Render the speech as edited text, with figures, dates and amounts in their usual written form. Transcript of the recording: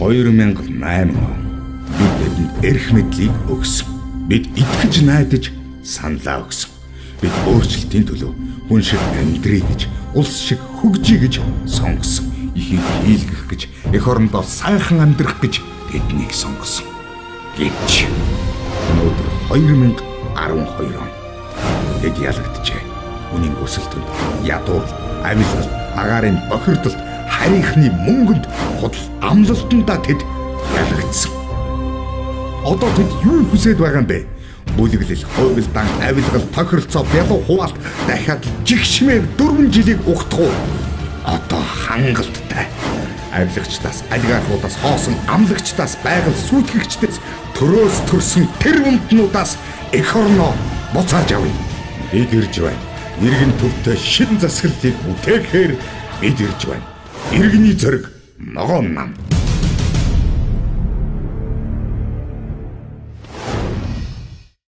2008 он бид бидэнд эрх мэдлийг өгсөн. Бид итгэж найдаж саналаа өгсөн. Бид өөрчлөлтийн төлөө хүн шиг амьдрий гэж, улс шиг хөгжиж гэж сонгосон. Ихийг хийлгэх гэж, эх орондоо сайхан амьдрах гэж тэднийг сонгосон. Гэвч өнөөдөр 2012 он тэд ялагджээ. Үнийн өсөлтөнд, ядуур, авилгал, агаарын бохирдолд, харийнхны мөнгөнд, худал амлалтандаа тэд ялагдсан. Одоо тэд юу хүсэж байгаа юм бэ? Бүлэглэл, хувилдаан, авилгал, тохиролцоо, бялуу хуваалт дахиад жигшмээр 4 жилийг угтах уу? Одоо хангалттай. Авилагчдаас, олигархуудаас хоосон амлагчдаас, байгаль сүйтгэгчдээс төрөөс төрсөн тэр умднуудаас эх орноо буцааж авъя. Бид ирж байна. Иргэн төвтэй шин засаглалыг бүтээхээр бид ирж байна. Иргэний зориг ногоон нам.